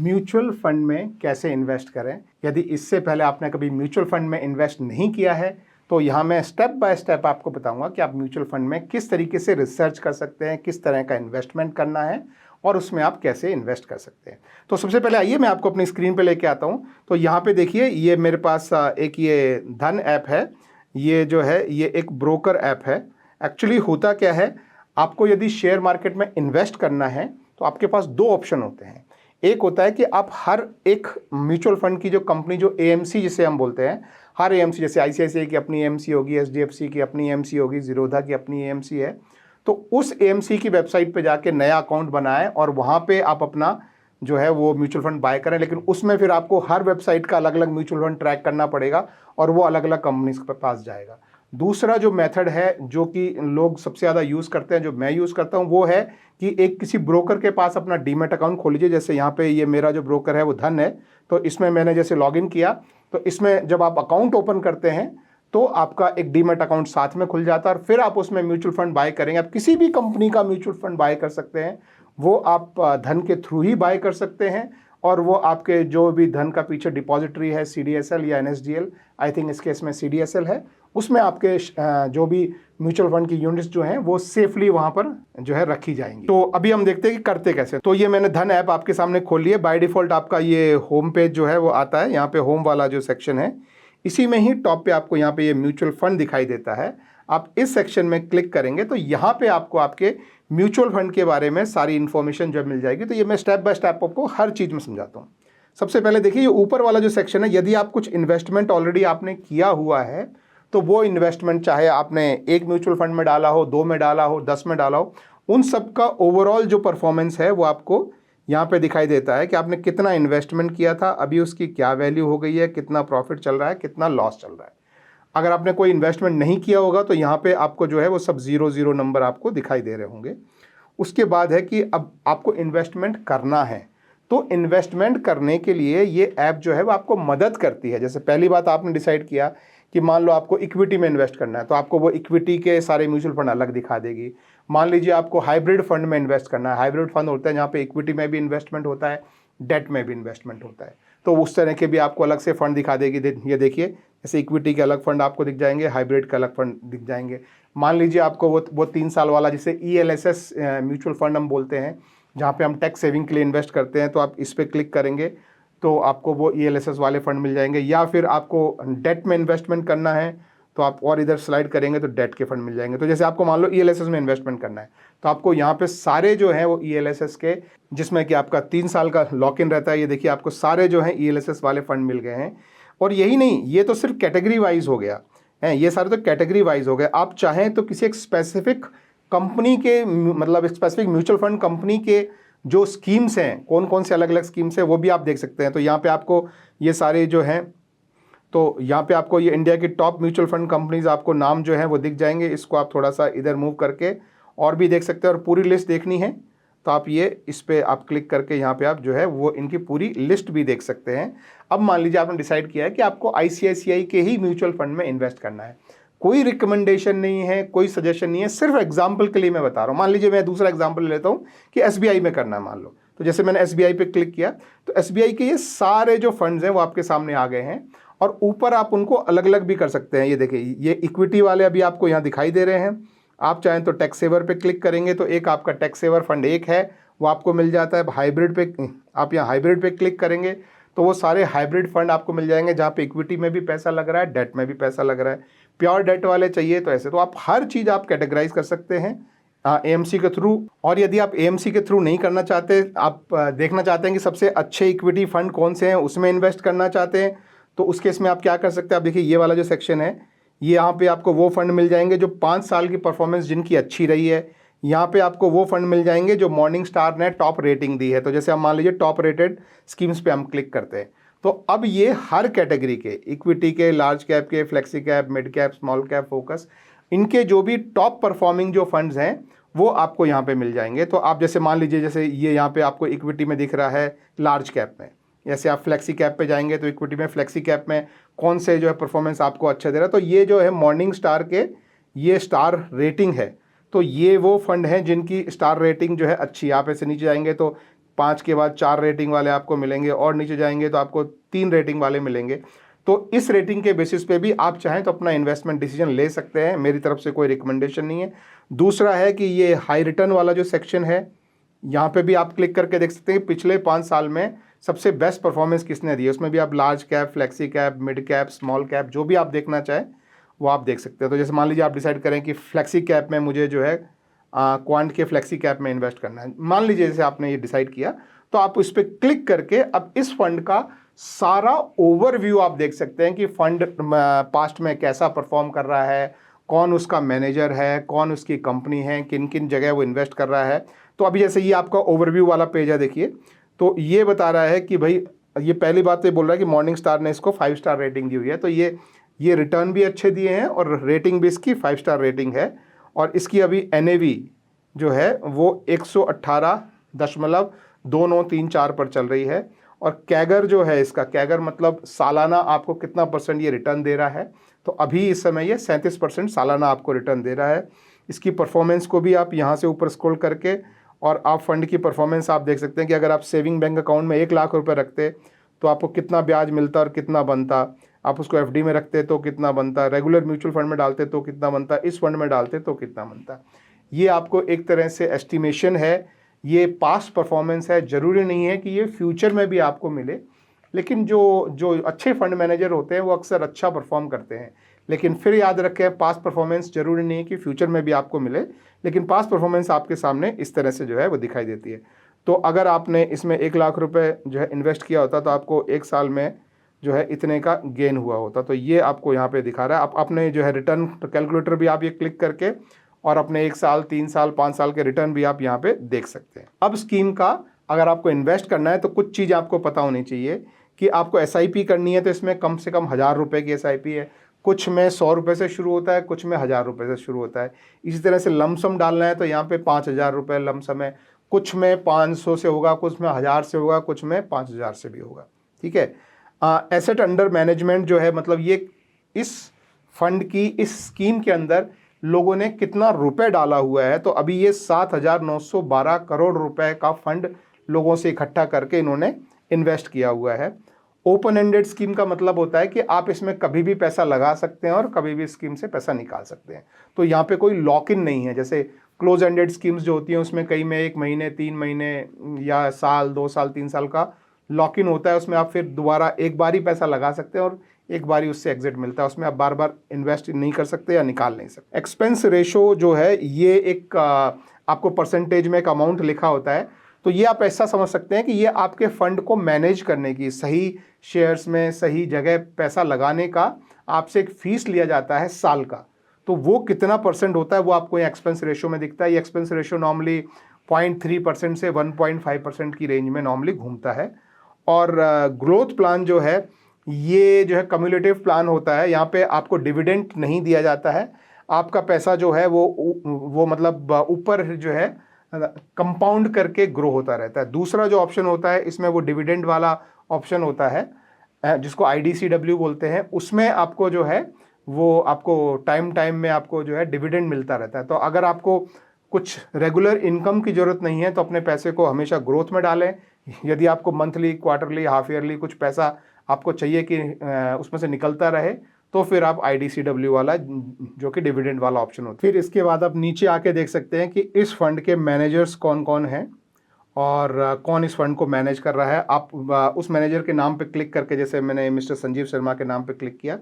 Mutual fund में कैसे invest करें। यदि इससे पहले आपने कभी म्यूचुअल फंड में इन्वेस्ट नहीं किया है तो यहाँ मैं स्टेप बाय स्टेप आपको बताऊंगा कि आप म्यूचुअल फंड में किस तरीके से रिसर्च कर सकते हैं, किस तरह का इन्वेस्टमेंट करना है और उसमें आप कैसे इन्वेस्ट कर सकते हैं। तो सबसे पहले आइए मैं आपको अपनी स्क्रीन पे लेके आता हूँ। तो यहाँ पे देखिए, ये मेरे पास एक ये धन ऐप है। ये जो है ये एक ब्रोकर ऐप है। एक्चुअली होता क्या है, आपको यदि शेयर मार्केट में इन्वेस्ट करना है तो आपके पास दो ऑप्शन होते हैं। एक होता है कि आप हर एक म्यूचुअल फंड की जो कंपनी, जो एएमसी जिसे हम बोलते हैं, हर एएमसी, जैसे आईसीआईसीआई की अपनी एएमसी होगी, एचडीएफसी की अपनी एएमसी होगी, जीरोधा की अपनी एएमसी है, तो उस एएमसी की वेबसाइट पे जाके नया अकाउंट बनाएं और वहाँ पे आप अपना जो है वो म्यूचुअल फंड बाय करें। लेकिन उसमें फिर आपको हर वेबसाइट का अलग अलग म्यूचुअल फंड ट्रैक करना पड़ेगा और वो अलग अलग कंपनीज के पास जाएगा। दूसरा जो मेथड है जो कि लोग सबसे ज़्यादा यूज़ करते हैं, जो मैं यूज़ करता हूँ, वो है कि एक किसी ब्रोकर के पास अपना डीमैट अकाउंट खोल लीजिए। जैसे यहाँ पे ये मेरा जो ब्रोकर है वो धन है, तो इसमें मैंने जैसे लॉगिन किया तो इसमें जब आप अकाउंट ओपन करते हैं तो आपका एक डीमैट अकाउंट साथ में खुल जाता है और फिर आप उसमें म्यूचुअल फंड बाय करेंगे। आप किसी भी कंपनी का म्यूचुअल फंड बाय कर सकते हैं, वो आप धन के थ्रू ही बाय कर सकते हैं और वो आपके जो भी धन का पीछे डिपॉजिटरी है, सीडीएसएल या एनएसडीएल, आई थिंक इस केस में सीडीएसएल है, उसमें आपके जो भी म्यूचुअल फंड की यूनिट्स जो हैं वो सेफली वहां पर जो है रखी जाएंगी। तो अभी हम देखते हैं कि करते कैसे। तो ये मैंने धन ऐप आपके सामने खोल लिया। बाय डिफॉल्ट आपका ये होम पेज जो है वो आता है। यहाँ पे होम वाला जो सेक्शन है, इसी में ही टॉप पे आपको यहाँ पे ये म्यूचुअल फंड दिखाई देता है। आप इस सेक्शन में क्लिक करेंगे तो यहाँ पे आपको आपके म्यूचुअल फंड के बारे में सारी इन्फॉर्मेशन जो मिल जाएगी। तो ये मैं स्टेप बाय स्टेप आपको हर चीज़ में समझाता हूँ। सबसे पहले देखिए, ये ऊपर वाला जो सेक्शन है, यदि आप कुछ इन्वेस्टमेंट ऑलरेडी आपने किया हुआ है तो वो इन्वेस्टमेंट चाहे आपने एक म्यूचुअल फंड में डाला हो, 2 में डाला हो, 10 में डाला हो, उन सब का ओवरऑल जो परफॉर्मेंस है वो आपको यहाँ पे दिखाई देता है कि आपने कितना इन्वेस्टमेंट किया था, अभी उसकी क्या वैल्यू हो गई है, कितना प्रॉफिट चल रहा है, कितना लॉस चल रहा है। अगर आपने कोई इन्वेस्टमेंट नहीं किया होगा तो यहाँ पे आपको जो है वो सब 0 नंबर आपको दिखाई दे रहे होंगे। उसके बाद है कि अब आपको इन्वेस्टमेंट करना है, तो इन्वेस्टमेंट करने के लिए ये ऐप जो है वो आपको मदद करती है। जैसे पहली बात आपने डिसाइड किया कि मान लो आपको इक्विटी में इन्वेस्ट करना है, तो आपको वो इक्विटी के सारे म्यूचुअल फंड अलग दिखा देगी। मान लीजिए आपको हाइब्रिड फंड में इन्वेस्ट करना है। हाइब्रिड फंड होता है जहाँ पे इक्विटी में भी इन्वेस्टमेंट होता है, डेट में भी इन्वेस्टमेंट होता है, तो उस तरह के भी आपको अलग से फंड दिखा देगी। ये देखिए, जैसे इक्विटी के अलग फंड आपको दिख जाएंगे, हाइब्रिड के अलग फंड दिख जाएंगे। मान लीजिए आपको वो 3 साल वाला, जिसे ELSS म्यूचुअल फंड हम बोलते हैं, जहाँ पे हम टैक्स सेविंग के लिए इन्वेस्ट करते हैं, तो आप इस पर क्लिक करेंगे तो आपको वो ELSS वाले फंड मिल जाएंगे। या फिर आपको डेट में इन्वेस्टमेंट करना है तो आप और इधर स्लाइड करेंगे तो डेट के फंड मिल जाएंगे। तो जैसे आपको मान लो ELSS में इन्वेस्टमेंट करना है तो आपको यहाँ पे सारे जो है वो ELSS के, जिसमें कि आपका 3 साल का लॉक इन रहता है, ये देखिए आपको सारे जो हैं ELSS वाले फंड मिल गए हैं। और यही नहीं, ये तो सिर्फ कैटेगरी वाइज हो गया है, ये सारे तो कैटेगरी वाइज हो गए। आप चाहें तो किसी एक स्पेसिफिक कंपनी के, मतलब स्पेसिफिक म्यूचुअल फंड कंपनी के जो स्कीम्स हैं, कौन कौन से अलग अलग स्कीम्स हैं, वो भी आप देख सकते हैं। तो यहाँ पे आपको ये सारे जो हैं, तो यहाँ पे आपको ये इंडिया की टॉप म्यूचुअल फंड कंपनीज आपको नाम जो है वो दिख जाएंगे। इसको आप थोड़ा सा इधर मूव करके और भी देख सकते हैं। और पूरी लिस्ट देखनी है तो आप ये इस पे आप क्लिक करके यहाँ पे आप जो है वो इनकी पूरी लिस्ट भी देख सकते हैं। अब मान लीजिए आपने डिसाइड किया है कि आपको ICICI के ही म्यूचुअल फंड में इन्वेस्ट करना है। कोई रिकमेंडेशन नहीं है, कोई सजेशन नहीं है, सिर्फ एग्जाम्पल के लिए मैं बता रहा हूँ। मान लीजिए मैं दूसरा एग्जाम्पल लेता हूँ कि SBI में करना है मान लो। तो जैसे मैंने SBI पे क्लिक किया तो SBI के ये सारे जो फंड्स हैं वो आपके सामने आ गए हैं और ऊपर आप उनको अलग अलग भी कर सकते हैं। ये देखिए, ये इक्विटी वाले अभी आपको यहाँ दिखाई दे रहे हैं। आप चाहें तो टैक्स सेवर पे क्लिक करेंगे तो एक आपका टैक्स सेवर फंड एक है वो आपको मिल जाता है। हाइब्रिड पे आप यहाँ हाइब्रिड पे क्लिक करेंगे तो वो सारे हाइब्रिड फंड आपको मिल जाएंगे जहाँ पे इक्विटी में भी पैसा लग रहा है, डेट में भी पैसा लग रहा है। प्योर डेट वाले चाहिए तो ऐसे, तो आप हर चीज़ आप कैटेगराइज कर सकते हैं AMC के थ्रू। और यदि आप AMC के थ्रू नहीं करना चाहते, आप देखना चाहते हैं कि सबसे अच्छे इक्विटी फंड कौन से हैं, उसमें इन्वेस्ट करना चाहते हैं, तो उस केस में आप क्या कर सकते हैं। आप देखिए, ये वाला जो सेक्शन है, ये यहाँ पे आपको वो फंड मिल जाएंगे जो 5 साल की परफॉर्मेंस जिनकी अच्छी रही है। यहाँ पे आपको वो फंड मिल जाएंगे जो मॉर्निंग स्टार ने टॉप रेटिंग दी है। तो जैसे हम मान लीजिए टॉप रेटेड स्कीम्स पे हम क्लिक करते हैं तो अब ये हर कैटेगरी के, इक्विटी के, लार्ज कैप के, flexi cap, mid cap, small cap, focus, इनके जो भी टॉप परफॉर्मिंग जो फंड्स हैं वो आपको यहाँ पे मिल जाएंगे। तो आप जैसे मान लीजिए, जैसे ये यहाँ पे आपको इक्विटी में दिख रहा है लार्ज कैप में, जैसे आप फ्लेक्सी कैप पे जाएंगे तो इक्विटी में फ्लेक्सी कैप में कौन से जो है परफॉर्मेंस आपको अच्छा दे रहा है, तो ये जो है मॉर्निंग स्टार के ये स्टार रेटिंग है। तो ये वो फंड हैं जिनकी स्टार रेटिंग जो है अच्छी। आप ऐसे नीचे जाएंगे तो 5 के बाद 4 रेटिंग वाले आपको मिलेंगे, और नीचे जाएंगे तो आपको 3 रेटिंग वाले मिलेंगे। तो इस रेटिंग के बेसिस पे भी आप चाहें तो अपना इन्वेस्टमेंट डिसीजन ले सकते हैं, मेरी तरफ से कोई रिकमेंडेशन नहीं है। दूसरा है कि ये हाई रिटर्न वाला जो सेक्शन है, यहाँ पे भी आप क्लिक करके देख सकते हैं कि पिछले 5 साल में सबसे बेस्ट परफॉर्मेंस किसने दी है। उसमें भी आप large cap, flexi cap, mid cap, small cap, जो भी आप देखना चाहें वो आप देख सकते हैं। तो जैसे मान लीजिए आप डिसाइड करें कि फ्लेक्सी कैप में मुझे जो है क्वांट के फ्लेक्सी कैप में इन्वेस्ट करना है, मान लीजिए जैसे आपने ये डिसाइड किया, तो आप उस पर क्लिक करके अब इस फंड का सारा ओवरव्यू आप देख सकते हैं कि फंड पास्ट में कैसा परफॉर्म कर रहा है, कौन उसका मैनेजर है, कौन उसकी कंपनी है, किन किन जगह वो इन्वेस्ट कर रहा है। तो अभी जैसे ये आपका ओवरव्यू वाला पेज है, देखिए, तो ये बता रहा है कि भाई ये पहली बात तो ये बोल रहा है कि मॉर्निंग स्टार ने इसको 5 स्टार रेटिंग दी हुई है। तो ये रिटर्न भी अच्छे दिए हैं और रेटिंग भी इसकी 5 स्टार रेटिंग है। और इसकी अभी NAV जो है वो 118.2934 पर चल रही है। और कैगर जो है इसका, कैगर मतलब सालाना आपको कितना % ये रिटर्न दे रहा है, तो अभी इस समय ये 37% सालाना आपको रिटर्न दे रहा है। इसकी परफॉर्मेंस को भी आप यहाँ से ऊपर स्क्रॉल करके और आप फंड की परफॉर्मेंस आप देख सकते हैं कि अगर आप सेविंग बैंक अकाउंट में 1 लाख रुपए रखते तो आपको कितना ब्याज मिलता और कितना बनता, आप उसको FD में रखते तो कितना बनता, रेगुलर म्यूचुअल फंड में डालते तो कितना बनता, इस फंड में डालते तो कितना बनता। ये आपको एक तरह से एस्टिमेशन है, ये पास्ट परफॉर्मेंस है। ज़रूरी नहीं है कि ये फ्यूचर में भी आपको मिले, लेकिन जो अच्छे फंड मैनेजर होते हैं वो अक्सर अच्छा परफॉर्म करते हैं। लेकिन फिर याद रखें, पास्ट परफॉर्मेंस ज़रूरी नहीं है कि फ्यूचर में भी आपको मिले, लेकिन पास्ट परफॉर्मेंस आपके सामने इस तरह से जो है वो दिखाई देती है। तो अगर आपने इसमें 1 लाख रुपए जो है इन्वेस्ट किया होता तो आपको 1 साल में जो है इतने का गेन हुआ होता। तो ये आपको यहाँ पे दिखा रहा है। आप अपने जो है रिटर्न कैलकुलेटर भी आप ये क्लिक करके और अपने 1 साल, 3 साल, 5 साल के रिटर्न भी आप यहाँ पे देख सकते हैं। अब स्कीम का अगर आपको इन्वेस्ट करना है तो कुछ चीज़ आपको पता होनी चाहिए कि आपको SIP करनी है, तो इसमें कम से कम 1000 रुपये की SIP है। कुछ में 100 रुपये से शुरू होता है, कुछ में 1000 रुपये से शुरू होता है। इसी तरह से लमसम डालना है तो यहाँ पे 5000 रुपये लमसम है, कुछ में 500 से होगा, कुछ में 1000 से होगा, कुछ में 5000 से भी होगा। ठीक है। एसेट अंडर मैनेजमेंट जो है, मतलब ये इस फंड की, इस स्कीम के अंदर लोगों ने कितना रुपए डाला हुआ है, तो अभी ये 7,912 करोड़ रुपए का फंड लोगों से इकट्ठा करके इन्होंने इन्वेस्ट किया हुआ है। ओपन एंडेड स्कीम का मतलब होता है कि आप इसमें कभी भी पैसा लगा सकते हैं और कभी भी स्कीम से पैसा निकाल सकते हैं। तो यहाँ पे कोई लॉक इन नहीं है। जैसे क्लोज एंडेड स्कीम्स जो होती हैं उसमें कई में 1 महीने, 3 महीने या साल, 2 साल, 3 साल का लॉक इन होता है। उसमें आप फिर दोबारा एक बार ही पैसा लगा सकते हैं और एक बार ही उससे एग्जिट मिलता है। उसमें आप बार बार इन्वेस्ट नहीं कर सकते या निकाल नहीं सकते। एक्सपेंस रेशो जो है ये एक आपको परसेंटेज में एक अमाउंट लिखा होता है। तो ये आप ऐसा समझ सकते हैं कि ये आपके फंड को मैनेज करने की, सही शेयर्स में सही जगह पैसा लगाने का आपसे एक फीस लिया जाता है साल का। तो वो कितना % होता है वो आपको ये एक्सपेंस रेशो में दिखता है। ये एक्सपेंस रेशो नॉर्मली 0.3% से 1.5% की रेंज में नॉर्मली घूमता है। और ग्रोथ प्लान जो है ये जो है कम्युलेटिव प्लान होता है। यहाँ पे आपको डिविडेंड नहीं दिया जाता है। आपका पैसा जो है वो मतलब ऊपर जो है कंपाउंड करके ग्रो होता रहता है। दूसरा जो ऑप्शन होता है इसमें वो डिविडेंड वाला ऑप्शन होता है जिसको IDCW बोलते हैं। उसमें आपको जो है वो आपको टाइम में आपको जो है डिविडेंड मिलता रहता है। तो अगर आपको कुछ रेगुलर इनकम की ज़रूरत नहीं है तो अपने पैसे को हमेशा ग्रोथ में डालें। यदि आपको मंथली, क्वार्टरली, हाफ ईयरली कुछ पैसा आपको चाहिए कि उसमें से निकलता रहे तो फिर आप IDCW वाला जो कि डिविडेंड वाला ऑप्शन होता है। फिर इसके बाद आप नीचे आके देख सकते हैं कि इस फंड के मैनेजर्स कौन कौन हैं और कौन इस फंड को मैनेज कर रहा है। आप उस मैनेजर के नाम पे क्लिक करके, जैसे मैंने मिस्टर संजीव शर्मा के नाम पे क्लिक किया,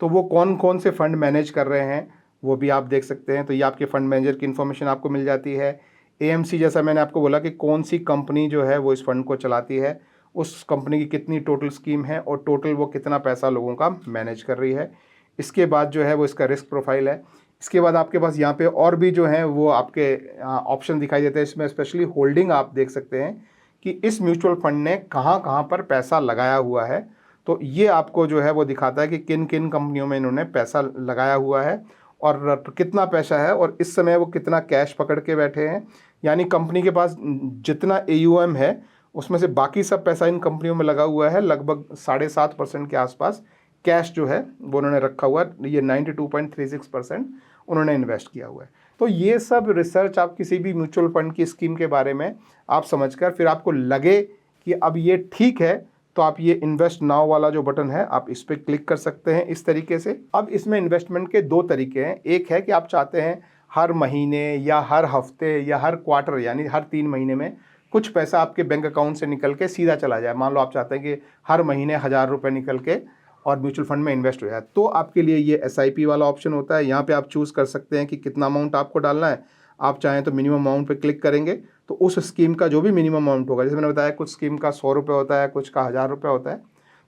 तो वो कौन कौन से फंड मैनेज कर रहे हैं वो भी आप देख सकते हैं। तो ये आपके फंड मैनेजर की इन्फॉर्मेशन आपको मिल जाती है। AMC, जैसा मैंने आपको बोला कि कौन सी कंपनी जो है वो इस फंड को चलाती है, उस कंपनी की कितनी टोटल स्कीम है और टोटल वो कितना पैसा लोगों का मैनेज कर रही है। इसके बाद जो है वो इसका रिस्क प्रोफाइल है। इसके बाद आपके पास यहाँ पे और भी जो हैं वो आपके ऑप्शन दिखाई देते हैं। इसमें स्पेशली होल्डिंग आप देख सकते हैं कि इस म्यूचुअल फंड ने कहाँ कहाँ पर पैसा लगाया हुआ है। तो ये आपको जो है वो दिखाता है कि किन किन कंपनियों में इन्होंने पैसा लगाया हुआ है और कितना पैसा है और इस समय वो कितना कैश पकड़ के बैठे हैं। यानी कंपनी के पास जितना AUM है उसमें से बाकी सब पैसा इन कंपनियों में लगा हुआ है। लगभग 7.5% के आसपास कैश जो है वो उन्होंने रखा हुआ है। ये 92.36% उन्होंने इन्वेस्ट किया हुआ है। तो ये सब रिसर्च आप किसी भी म्यूचुअल फंड की स्कीम के बारे में आप समझकर फिर आपको लगे कि अब ये ठीक है, तो आप ये इन्वेस्ट नाउ वाला जो बटन है आप इस पर क्लिक कर सकते हैं इस तरीके से। अब इसमें इन्वेस्टमेंट के दो तरीके हैं। एक है कि आप चाहते हैं हर महीने या हर हफ्ते या हर क्वार्टर यानी हर 3 महीने में कुछ पैसा आपके बैंक अकाउंट से निकल के सीधा चला जाए। मान लो आप चाहते हैं कि हर महीने 1000 रुपये निकल के और म्यूचुअल फंड में इन्वेस्ट हो जाए, तो आपके लिए ये SIP वाला ऑप्शन होता है। यहाँ पे आप चूज़ कर सकते हैं कि कितना अमाउंट आपको डालना है। आप चाहें तो मिनिमम अमाउंट पे क्लिक करेंगे तो उस स्कीम का जो भी मिनिमम अमाउंट होगा, जैसे मैंने बताया कुछ स्कीम का 100 रुपये होता है, कुछ का 1000 रुपये होता है,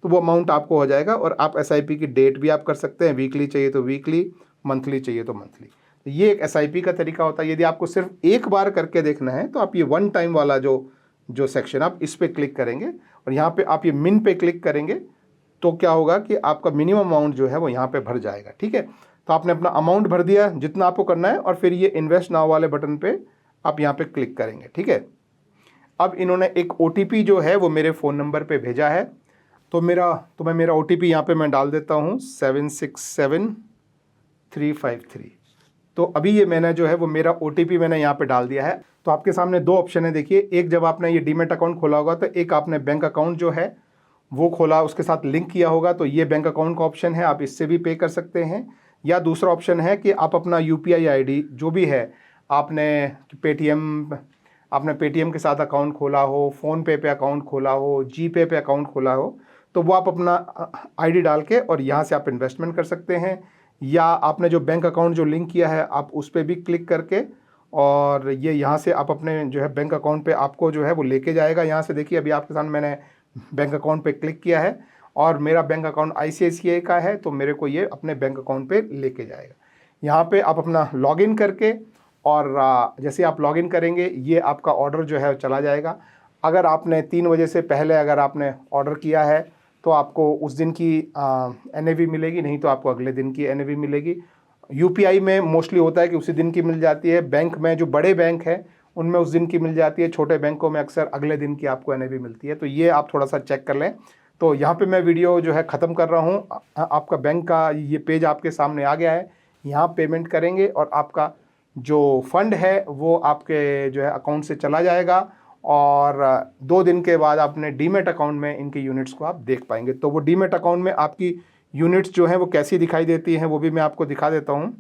तो वो अमाउंट आपको हो जाएगा। और आप SIP की डेट भी आप कर सकते हैं, वीकली चाहिए तो वीकली, मंथली चाहिए तो मंथली। तो ये एक SIP का तरीका होता है। यदि आपको सिर्फ एक बार करके देखना है तो आप ये 1 टाइम वाला जो सेक्शन आप इस पर क्लिक करेंगे और यहाँ पे आप ये मिन पे क्लिक करेंगे तो क्या होगा कि आपका मिनिमम अमाउंट जो है वो यहाँ पे भर जाएगा। ठीक है, तो आपने अपना अमाउंट भर दिया जितना आपको करना है और फिर ये इन्वेस्ट नाउ वाले बटन पे आप यहाँ पे क्लिक करेंगे। ठीक है, अब इन्होंने एक OTP जो है वो मेरे फ़ोन नंबर पे भेजा है, तो मैं मेरा OTP यहाँ पे मैं डाल देता हूँ 767353। तो अभी ये मैंने जो है वो मेरा OTP मैंने यहाँ पे डाल दिया है। तो आपके सामने दो ऑप्शन है, देखिए, एक जब आपने ये डीमैट अकाउंट खोला होगा तो एक आपने बैंक अकाउंट जो है वो खोला, उसके साथ लिंक किया होगा, तो ये बैंक अकाउंट का ऑप्शन है, आप इससे भी पे कर सकते हैं। या दूसरा ऑप्शन है कि आप अपना UPI ID जो भी है, आपने पेटीएम के साथ अकाउंट खोला हो, फ़ोनपे पे अकाउंट खोला हो, GPay पे अकाउंट खोला हो, तो वो आप अपना ID डाल के और यहाँ से आप इन्वेस्टमेंट कर सकते हैं। या आपने जो बैंक अकाउंट जो लिंक किया है आप उस पर भी क्लिक करके और ये यहाँ से आप अपने जो है बैंक अकाउंट पे आपको जो है वो लेके जाएगा। यहाँ से देखिए अभी आपके सामने मैंने बैंक अकाउंट पे क्लिक किया है और मेरा बैंक अकाउंट ICICI का है, तो मेरे को ये अपने बैंक अकाउंट पे लेके जाएगा। यहाँ पे आप अपना लॉगिन करके और जैसे आप लॉगिन करेंगे ये आपका ऑर्डर जो है चला जाएगा। अगर आपने 3 बजे से पहले अगर आपने ऑर्डर किया है तो आपको उस दिन की NAV मिलेगी, नहीं तो आपको अगले दिन की NAV मिलेगी। UPI में मोस्टली होता है कि उसी दिन की मिल जाती है। बैंक में जो बड़े बैंक हैं उनमें उस दिन की मिल जाती है, छोटे बैंकों में अक्सर अगले दिन की आपको NAV मिलती है। तो ये आप थोड़ा सा चेक कर लें। तो यहाँ पे मैं वीडियो जो है ख़त्म कर रहा हूँ। आपका बैंक का ये पेज आपके सामने आ गया है, यहाँ पेमेंट करेंगे और आपका जो फंड है वो आपके जो है अकाउंट से चला जाएगा और 2 दिन के बाद अपने डीमैट अकाउंट में इनके यूनिट्स को आप देख पाएंगे। तो वो डीमैट अकाउंट में आपकी यूनिट्स जो हैं वो कैसी दिखाई देती हैं वो भी मैं आपको दिखा देता हूँ।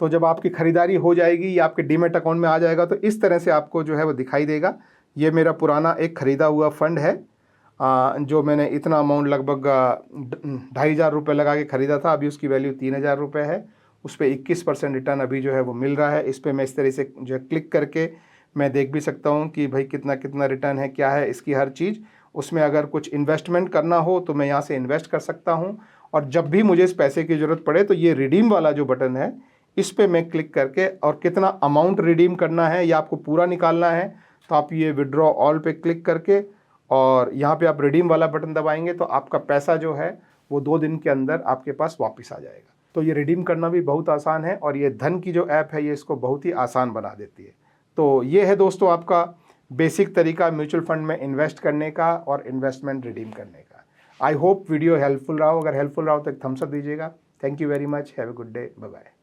तो जब आपकी ख़रीदारी हो जाएगी या आपके डीमैट अकाउंट में आ जाएगा तो इस तरह से आपको जो है वो दिखाई देगा। ये मेरा पुराना एक ख़रीदा हुआ फ़ंड है जो मैंने इतना अमाउंट लगभग 2500 रुपये लगा के ख़रीदा था। अभी उसकी वैल्यू 3000 रुपये है। उस पर 21% रिटर्न अभी जो है वो मिल रहा है। इस पर मैं इस तरह से जो है क्लिक करके मैं देख भी सकता हूँ कि भाई कितना कितना रिटर्न है, क्या है इसकी हर चीज़। उसमें अगर कुछ इन्वेस्टमेंट करना हो तो मैं यहाँ से इन्वेस्ट कर सकता हूँ और जब भी मुझे इस पैसे की ज़रूरत पड़े तो ये रिडीम वाला जो बटन है इस पर मैं क्लिक करके और कितना अमाउंट रिडीम करना है या आपको पूरा निकालना है तो आप ये विड्रॉ ऑल पे क्लिक करके और यहाँ पे आप रिडीम वाला बटन दबाएंगे तो आपका पैसा जो है वो 2 दिन के अंदर आपके पास वापस आ जाएगा। तो ये रिडीम करना भी बहुत आसान है और ये धन की जो ऐप है ये इसको बहुत ही आसान बना देती है। तो ये है दोस्तों आपका बेसिक तरीका म्यूचुअल फंड में इन्वेस्ट करने का और इन्वेस्टमेंट रिडीम करने का। आई होप वीडियो हेल्पफुल रहा हो। अगर हेल्पफुल रहा हो तो एक थम्स अप दीजिएगा। Thank you very much. Have a good day. Bye bye.